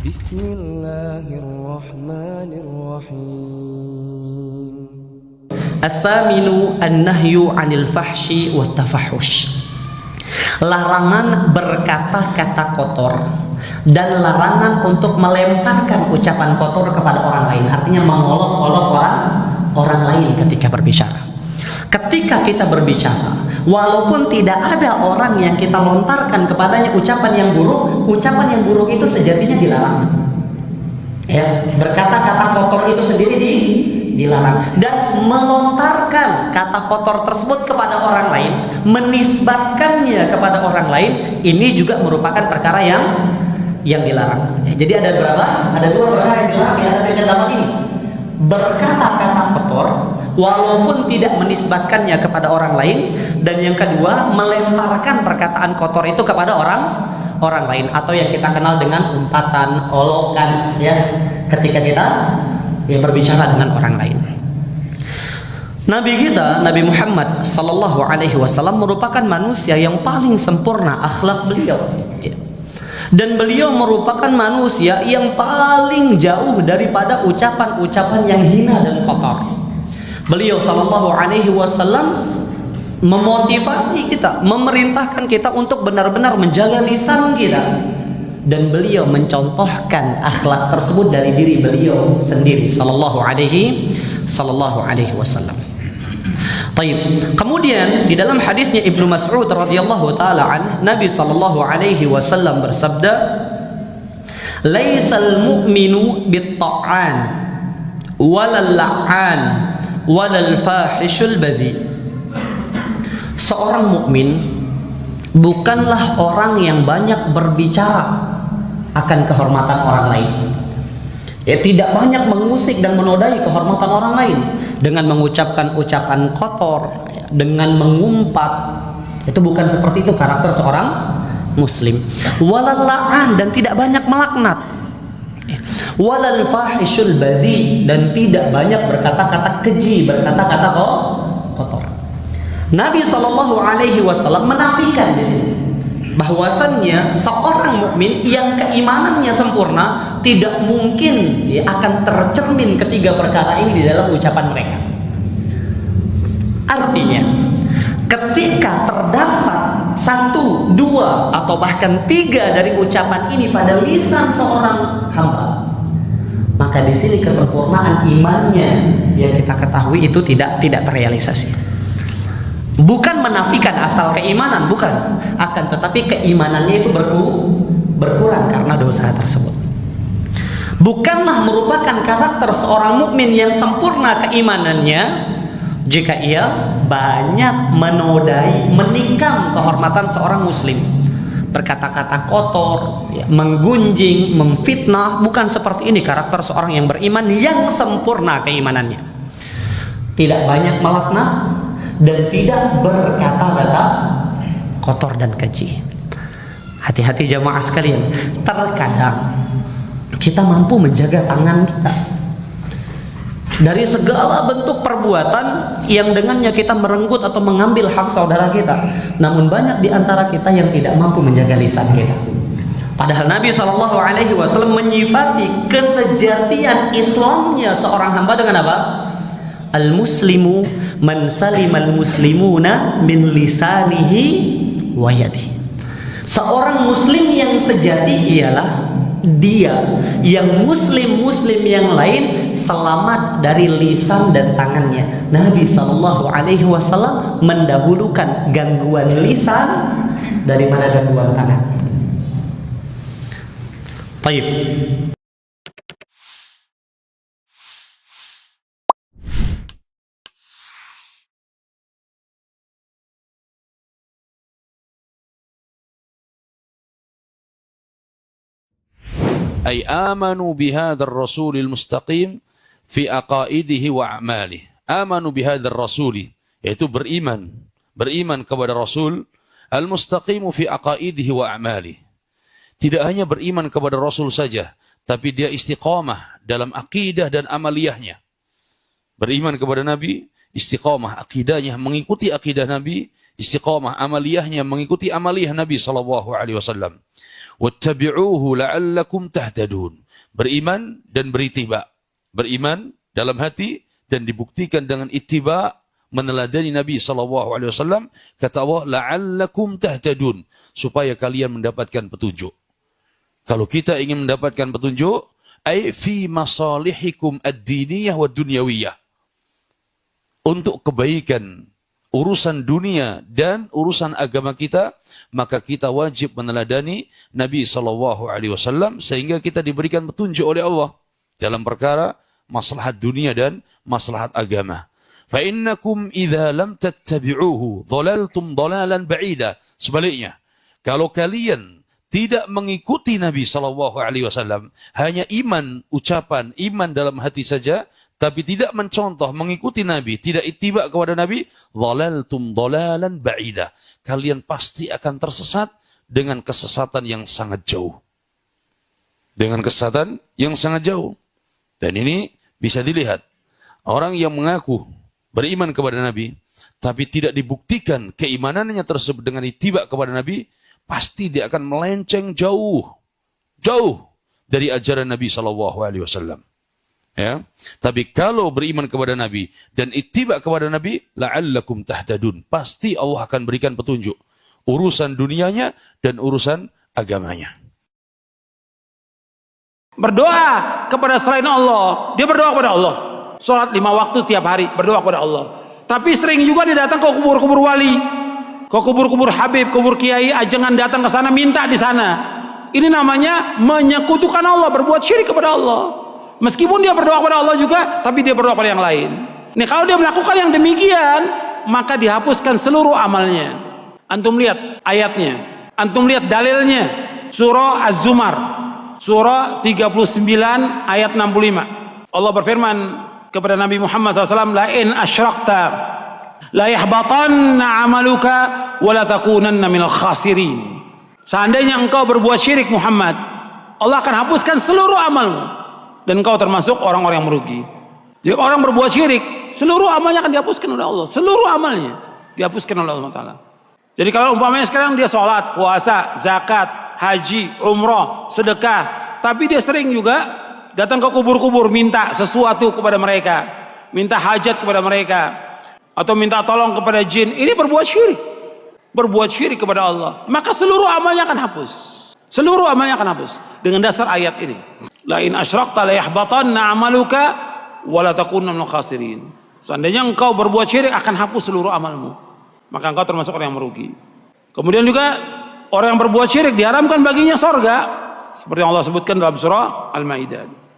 Bismillahirrahmanirrahim. Ats-tsaminu an-nahyu 'anil fahsyi wat tafahush. Larangan berkata-kata kotor dan larangan untuk melemparkan ucapan kotor kepada orang lain. Artinya mengolok-olok orang lain ketika berbicara. Ketika kita berbicara, walaupun tidak ada orang yang kita lontarkan kepadanya ucapan yang buruk itu sejatinya dilarang. Ya, berkata-kata kotor itu sendiri dilarang, dan melontarkan kata kotor tersebut kepada orang lain, menisbatkannya kepada orang lain, ini juga merupakan perkara yang dilarang. Ya, jadi ada berapa? Ada dua perkara yang dilarang ya dalam ini. Berkata-kata kotor walaupun tidak menisbatkannya kepada orang lain, dan yang kedua melemparkan perkataan kotor itu kepada orang lain, atau yang kita kenal dengan umpatan, olokan, ya, ketika kita berbicara dengan orang lain. Nabi kita, Nabi Muhammad sallallahu alaihi wasallam merupakan manusia yang paling sempurna akhlak beliau. Dan beliau merupakan manusia yang paling jauh daripada ucapan-ucapan yang hina dan kotor. Beliau sallallahu alaihi wasallam memotivasi kita, memerintahkan kita untuk benar-benar menjaga lisan kita. Dan beliau mencontohkan akhlak tersebut dari diri beliau sendiri sallallahu alaihi wasallam. Baik. Kemudian di dalam hadisnya Ibnu Mas'ud radhiyallahu taala an, Nabi sallallahu alaihi wasallam bersabda, "Laisal mu'minu bit-ta'an walal la'an walal fahishul badhi." Seorang mukmin bukanlah orang yang banyak berbicara akan kehormatan orang lain. Ya, tidak banyak mengusik dan menodai kehormatan orang lain dengan mengucapkan ucapan kotor, dengan mengumpat. Itu bukan seperti itu karakter seorang muslim. Walal la'an, dan tidak banyak melaknat. Walal fahishul badhi, dan tidak banyak berkata-kata keji, berkata-kata kotor. Nabi sallallahu alaihi wasallam menafikan di sini bahwasannya seorang mukmin yang keimanannya sempurna tidak mungkin akan tercermin ketiga perkara ini di dalam ucapan mereka. Artinya, ketika terdapat satu, dua, atau bahkan tiga dari ucapan ini pada lisan seorang hamba, maka di sini kesempurnaan imannya yang kita ketahui itu tidak terrealisasi. Bukan menafikan asal keimanan, bukan. Akan tetapi keimanannya itu berkurang karena dosa tersebut. Bukanlah merupakan karakter seorang mukmin yang sempurna keimanannya jika ia banyak menodai, menikam kehormatan seorang muslim, berkata-kata kotor, menggunjing, memfitnah. Bukan seperti ini karakter seorang yang beriman yang sempurna keimanannya. Tidak banyak melaknat dan tidak berkata-kata kotor dan keji. Hati-hati jamaah sekalian. Terkadang kita mampu menjaga tangan kita dari segala bentuk perbuatan yang dengannya kita merenggut atau mengambil hak saudara kita. Namun banyak di antara kita yang tidak mampu menjaga lisan kita. Padahal Nabi SAW menyifati kesejatian Islamnya seorang hamba dengan apa? Al-muslimu man salimal muslimuna min lisanihi wa yadihi. Seorang muslim yang sejati ialah dia yang muslim-muslim yang lain selamat dari lisan dan tangannya. Nabi SAW mendahulukan gangguan lisan daripada gangguan tangan. Baik. أي آمنوا بهذا الرسول المستقيم في عقائده وأعماله. آمنوا بهذا الرسول, yaitu beriman kepada Rasul al-mustaqim fi aqaidihi wa a'malih. Tidak hanya beriman kepada Rasul saja, tapi dia istiqamah dalam akidah dan amaliyahnya. Beriman kepada Nabi, istiqamah akidahnya mengikuti akidah Nabi, istiqamah amaliyahnya mengikuti amaliyah Nabi sallallahu alaihi wasallam. Wattabi'uhu la'allakum tahtadun. Beriman dan berittiba. Beriman dalam hati dan dibuktikan dengan ittiba, meneladani Nabi SAW. Kata Allah, la'allakum tahtadun, supaya kalian mendapatkan petunjuk. Kalau kita ingin mendapatkan petunjuk, ay fi masalihikum ad-diniyah wa dunyawiyah, untuk kebaikan urusan dunia dan urusan agama kita, maka kita wajib meneladani Nabi SAW, sehingga kita diberikan petunjuk oleh Allah dalam perkara maslahat dunia dan maslahat agama. Fa innakum idza lam tattabi'uhu dhalaltum dhalalan ba'ida. Sebaliknya, kalau kalian tidak mengikuti Nabi SAW, hanya iman ucapan, iman dalam hati saja, tapi tidak mencontoh, mengikuti Nabi, tidak ittiba kepada Nabi, dhalaltum dhalalan ba'ida. Kalian pasti akan tersesat dengan kesesatan yang sangat jauh. Dengan kesesatan yang sangat jauh. Dan ini bisa dilihat. Orang yang mengaku beriman kepada Nabi, tapi tidak dibuktikan keimanannya tersebut dengan ittiba kepada Nabi, pasti dia akan melenceng jauh dari ajaran Nabi SAW. Ya, tapi kalau beriman kepada Nabi dan ittiba kepada Nabi, la'allakum tahtadun, pasti Allah akan berikan petunjuk urusan dunianya dan urusan agamanya. Berdoa kepada selain Allah, dia berdoa kepada Allah. Sholat 5 waktu setiap hari, berdoa kepada Allah. Tapi sering juga dia datang ke kubur-kubur wali, ke kubur-kubur Habib, kubur Kiai, jangan datang ke sana, minta di sana. Ini namanya menyekutukan Allah, berbuat syirik kepada Allah. Meskipun dia berdoa kepada Allah juga, tapi dia berdoa kepada yang lain. Nih, kalau dia melakukan yang demikian, maka dihapuskan seluruh amalnya. Antum lihat ayatnya, antum lihat dalilnya. Surah Az-Zumar, surah 39 ayat 65. Allah berfirman kepada Nabi Muhammad SAW, la in asyrakta la yahbatanna amaluka wa la takunanna minal khasirin. Seandainya engkau berbuat syirik Muhammad, Allah akan hapuskan seluruh amalmu dan engkau termasuk orang-orang yang merugi. Jadi orang berbuat syirik, seluruh amalnya akan dihapuskan oleh Allah. Seluruh amalnya dihapuskan oleh Allah Taala. Jadi kalau umpamanya sekarang dia sholat, puasa, zakat, haji, umroh, sedekah, tapi dia sering juga datang ke kubur-kubur minta sesuatu kepada mereka, minta hajat kepada mereka, atau minta tolong kepada jin, ini berbuat syirik kepada Allah, maka seluruh amalnya akan hapus. Seluruh amalnya akan hapus dengan dasar ayat ini. La in asyrakta la yahbatanna amaluka wa la takunanna minal khasirin. Seandainya engkau berbuat syirik, akan hapus seluruh amalmu, maka engkau termasuk orang yang merugi. Kemudian juga orang yang berbuat syirik diharamkan baginya sorga, seperti yang Allah sebutkan dalam surah Al-Maidah.